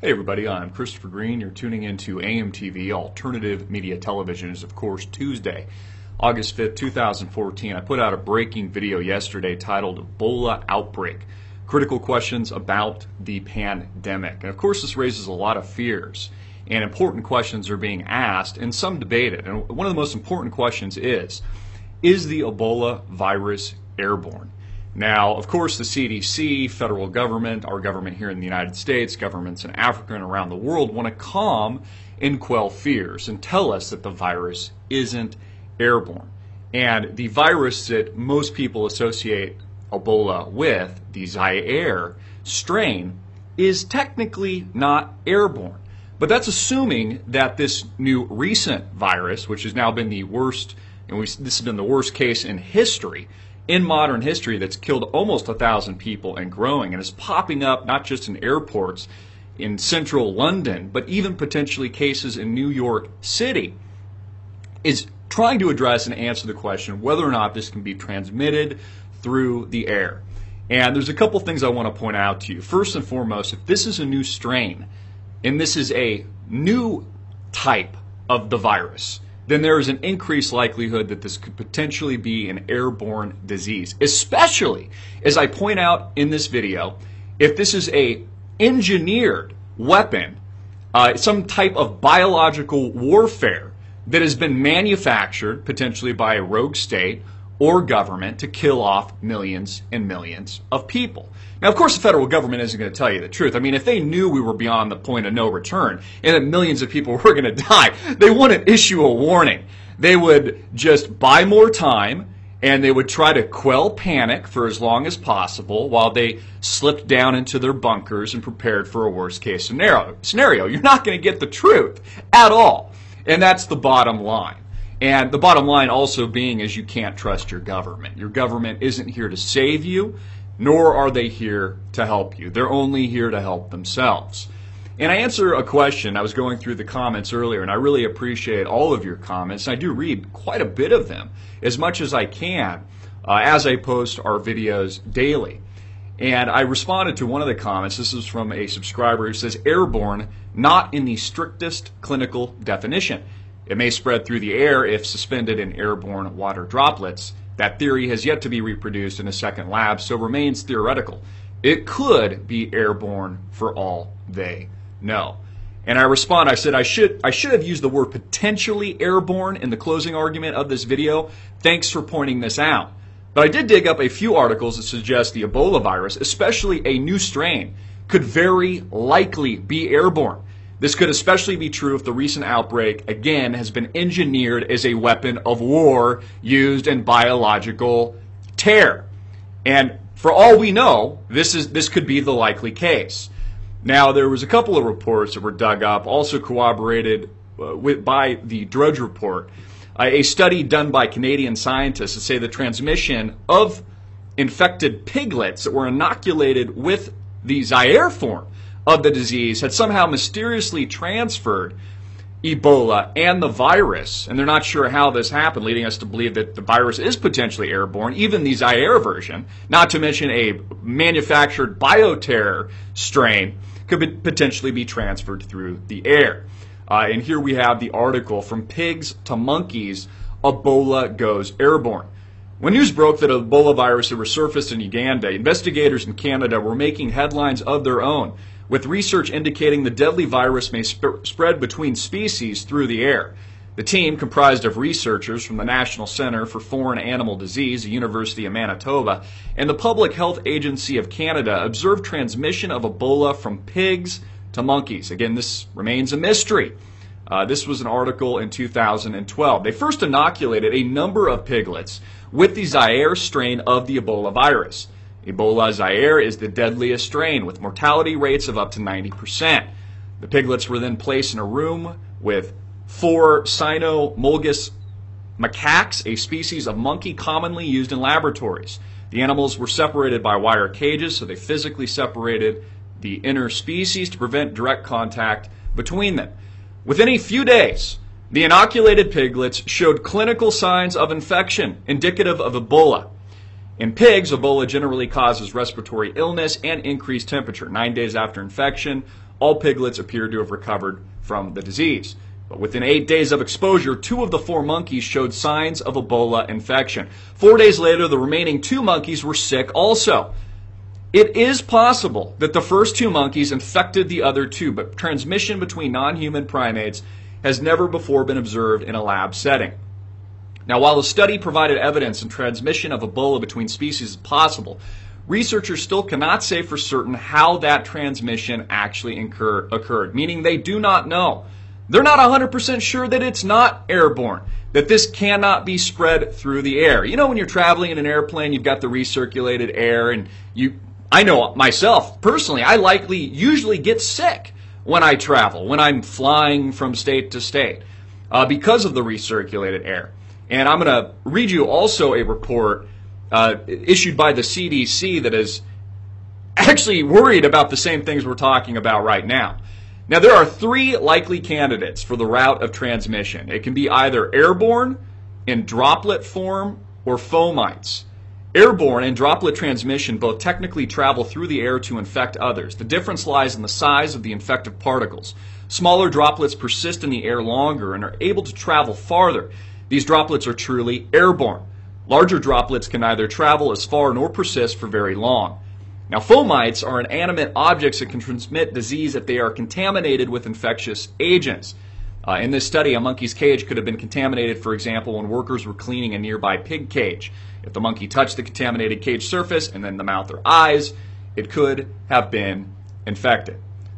Hey everybody, I'm Christopher Green. You're tuning into AMTV, Alternative Media Television. It's of course Tuesday, August 5th, 2014. I put out a breaking video yesterday titled Ebola Outbreak, Critical Questions About the Pandemic. And of course this raises a lot of fears, and important questions are being asked and some debated. And one of the most important questions is the Ebola virus airborne? Now, of course, the CDC, federal government, our government here in the United States, governments in Africa and around the world want to calm and quell fears and tell us that the virus isn't airborne. And the virus that most people associate Ebola with, the Zaire strain, is technically not airborne. But that's assuming that this new recent virus, which has now been the worst, and this has been the worst case in history, in modern history, that's killed almost 1,000 people and growing, and is popping up not just in airports in central London, but even potentially cases in New York City, is trying to address and answer the question whether or not this can be transmitted through the air. And there's a couple things I want to point out to you. First and foremost, if this is a new strain, and this is a new type of the virus, then there is an increased likelihood that this could potentially be an airborne disease, especially, as I point out in this video, if this is a engineered weapon, some type of biological warfare that has been manufactured potentially by a rogue state or government to kill off millions and millions of people. Now, of course, the federal government isn't going to tell you the truth. I mean, if they knew we were beyond the point of no return and that millions of people were going to die, they wouldn't issue a warning. They would just buy more time, and they would try to quell panic for as long as possible while they slipped down into their bunkers and prepared for a worst-case scenario. You're not going to get the truth at all, and that's the bottom line. And the bottom line also being is you can't trust your government. Your government isn't here to save you, nor are they here to help you. They're only here to help themselves. And I answer a question. I was going through the comments earlier, and I really appreciate all of your comments. I do read quite a bit of them, as much as I can, as I post our videos daily. And I responded to one of the comments. This is from a subscriber who says, airborne, not in the strictest clinical definition. It may spread through the air if suspended in airborne water droplets. That theory has yet to be reproduced in a second lab, so remains theoretical. It could be airborne for all they know. And I respond, I said I should have used the word potentially airborne in the closing argument of this video. Thanks for pointing this out. But I did dig up a few articles that suggest the Ebola virus, especially a new strain, could very likely be airborne. This could especially be true if the recent outbreak, again, has been engineered as a weapon of war used in biological terror. And for all we know, this could be the likely case. Now, there was a couple of reports that were dug up, also corroborated by the Drudge Report, a study done by Canadian scientists that say the transmission of infected piglets that were inoculated with the Zaire form of the disease had somehow mysteriously transferred Ebola and the virus, and they're not sure how this happened, leading us to believe that the virus is potentially airborne, even the Zaire version, not to mention a manufactured bioterror strain, could potentially be transferred through the air. And here we have the article, From Pigs to Monkeys, Ebola Goes Airborne. When news broke that Ebola virus had resurfaced in Uganda, investigators in Canada were making headlines of their own, with research indicating the deadly virus may spread between species through the air. The team, comprised of researchers from the National Center for Foreign Animal Disease, the University of Manitoba, and the Public Health Agency of Canada, observed transmission of Ebola from pigs to monkeys. Again, this remains a mystery. This was an article in 2012. They first inoculated a number of piglets with the Zaire strain of the Ebola virus. Ebola Zaire is the deadliest strain, with mortality rates of up to 90%. The piglets were then placed in a room with 4 cynomolgus macaques, a species of monkey commonly used in laboratories. The animals were separated by wire cages, so they physically separated the inner species to prevent direct contact between them. Within a few days, the inoculated piglets showed clinical signs of infection indicative of Ebola. In pigs, Ebola generally causes respiratory illness and increased temperature. 9 days after infection, all piglets appeared to have recovered from the disease. But within 8 days of exposure, 2 of the 4 monkeys showed signs of Ebola infection. 4 days later, the remaining 2 monkeys were sick also. It is possible that the first 2 monkeys infected the other 2, but transmission between non-human primates has never before been observed in a lab setting. Now, while the study provided evidence and transmission of Ebola between species is possible, researchers still cannot say for certain how that transmission actually occurred, meaning they do not know. They're not 100% sure that it's not airborne, that this cannot be spread through the air. You know, when you're traveling in an airplane, you've got the recirculated air, and I know myself, personally, I usually get sick when I travel, when I'm flying from state to state, because of the recirculated air. And I'm going to read you also a report issued by the CDC that is actually worried about the same things we're talking about right now. Now, there are 3 likely candidates for the route of transmission. It can be either airborne, in droplet form, or fomites. Airborne and droplet transmission both technically travel through the air to infect others. The difference lies in the size of the infective particles. Smaller droplets persist in the air longer and are able to travel farther. These droplets are truly airborne. Larger droplets can neither travel as far nor persist for very long. Now, fomites are inanimate objects that can transmit disease if they are contaminated with infectious agents. In this study, a monkey's cage could have been contaminated, for example, when workers were cleaning a nearby pig cage. If the monkey touched the contaminated cage surface and then the mouth or eyes, it could have been infected.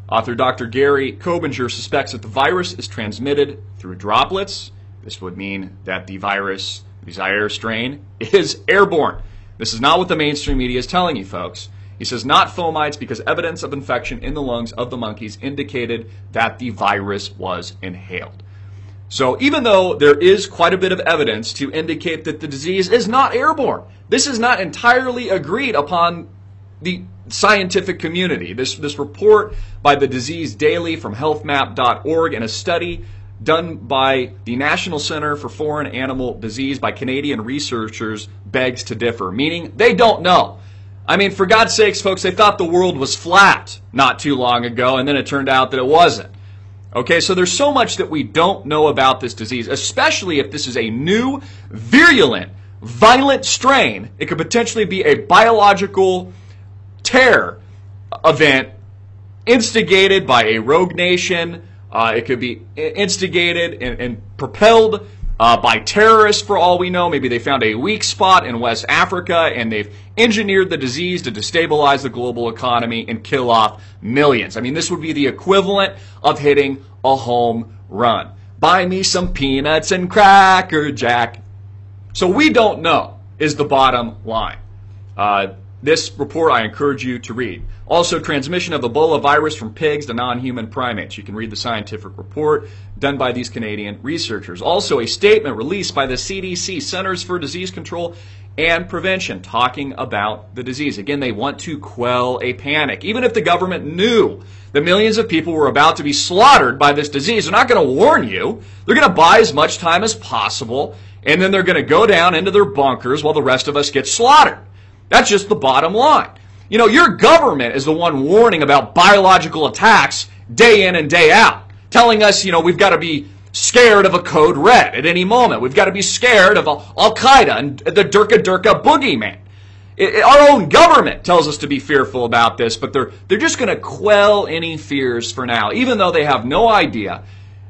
Author Dr. Gary Kobinger suspects that the virus is transmitted through droplets. This would mean that the virus, the Zaire strain, is airborne. This is not what the mainstream media is telling you, folks. He says not fomites because evidence of infection in the lungs of the monkeys indicated that the virus was inhaled. So even though there is quite a bit of evidence to indicate that the disease is not airborne, this is not entirely agreed upon the scientific community. This report by the Disease Daily from healthmap.org and a study done by the National Center for Foreign Animal Disease by Canadian researchers begs to differ, meaning they don't know. I mean, for God's sakes, folks, they thought the world was flat not too long ago, and then it turned out that it wasn't. Okay, so there's so much that we don't know about this disease, especially if this is a new, virulent, violent strain. It could potentially be a biological terror event instigated by a rogue nation. It could be instigated and propelled by terrorists, for all we know. Maybe they found a weak spot in West Africa and they've engineered the disease to destabilize the global economy and kill off millions. I mean, this would be the equivalent of hitting a home run. Buy me some peanuts and Cracker Jack. So we don't know is the bottom line. This report I encourage you to read. Also, transmission of Ebola virus from pigs to non-human primates. You can read the scientific report done by these Canadian researchers. Also, a statement released by the CDC, Centers for Disease Control and Prevention, talking about the disease. Again, they want to quell a panic. Even if the government knew that millions of people were about to be slaughtered by this disease, they're not going to warn you. They're going to buy as much time as possible, and then they're going to go down into their bunkers while the rest of us get slaughtered. That's just the bottom line. You know, your government is the one warning about biological attacks day in and day out, telling us, you know, we've got to be scared of a code red at any moment. We've got to be scared of Al-Qaeda and the Durka boogeyman. Our own government tells us to be fearful about this, but they're just going to quell any fears for now, even though they have no idea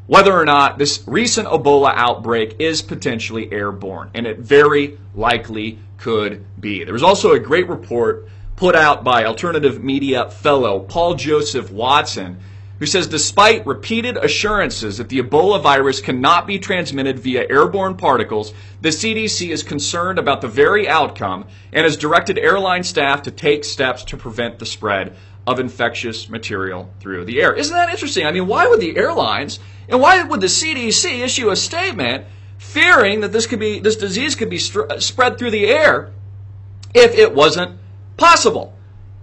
whether or not this recent Ebola outbreak is potentially airborne, and it very likely could be. There was also a great report put out by alternative media fellow Paul Joseph Watson, who says despite repeated assurances that the Ebola virus cannot be transmitted via airborne particles, the CDC is concerned about the very outcome and has directed airline staff to take steps to prevent the spread of infectious material through the air. Isn't that interesting? I mean, why would the airlines and why would the CDC issue a statement fearing that this disease could be spread through the air if it wasn't possible,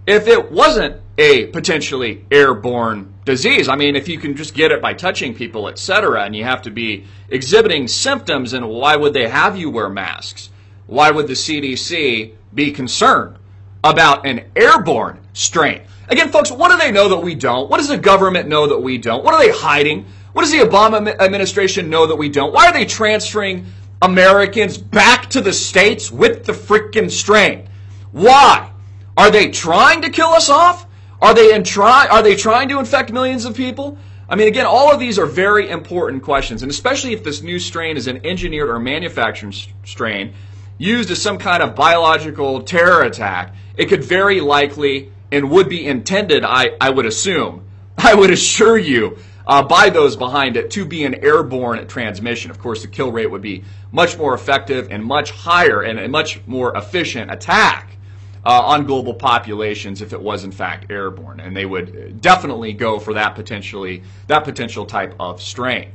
if it wasn't a potentially airborne disease? I mean, if you can just get it by touching people, etc., and you have to be exhibiting symptoms, and why would they have you wear masks? Why would the CDC be concerned about an airborne strain. Again, folks, what do they know that we don't? What does the government know that we don't? What are they hiding? What does the Obama administration know that we don't? Why are they transferring Americans back to the States with the frickin' strain? Why? Are they trying to kill us off? Are they trying to infect millions of people? I mean, again, all of these are very important questions, and especially if this new strain is an engineered or manufactured strain used as some kind of biological terror attack, it could very likely and would be intended, I would assume, I would assure you, by those behind it, to be an airborne transmission. Of course, the kill rate would be much more effective and much higher and a much more efficient attack on global populations if it was in fact airborne, and they would definitely go for that potential type of strain.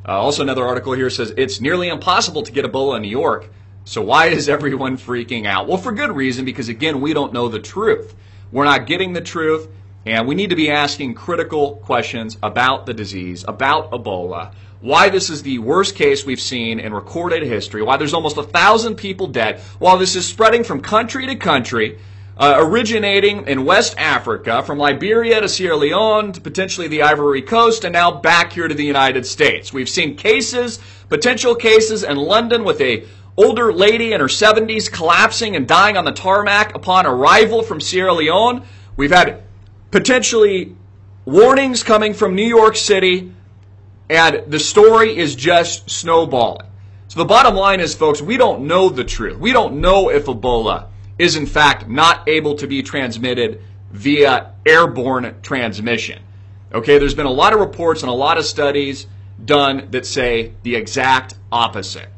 Also, another article here says it's nearly impossible to get Ebola in New York, so why is everyone freaking out? Well, for good reason, because again, we don't know the truth. We're not getting the truth, and we need to be asking critical questions about the disease, about Ebola, why this is the worst case we've seen in recorded history, why there's almost 1,000 people dead, while this is spreading from country to country, originating in West Africa, from Liberia to Sierra Leone to potentially the Ivory Coast, and now back here to the United States. We've seen cases, potential cases in London with a older lady in her 70s collapsing and dying on the tarmac upon arrival from Sierra Leone. We've had potentially warnings coming from New York City, and the story is just snowballing. So the bottom line is, folks, we don't know the truth. We don't know if Ebola is in fact not able to be transmitted via airborne transmission. Okay, there's been a lot of reports and a lot of studies done that say the exact opposite.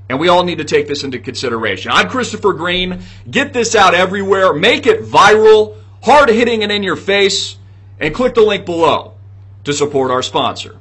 And we all need to take this into consideration. I'm Christopher Green. Get this out everywhere. Make it viral, hard-hitting and in your face, and click the link below to support our sponsor.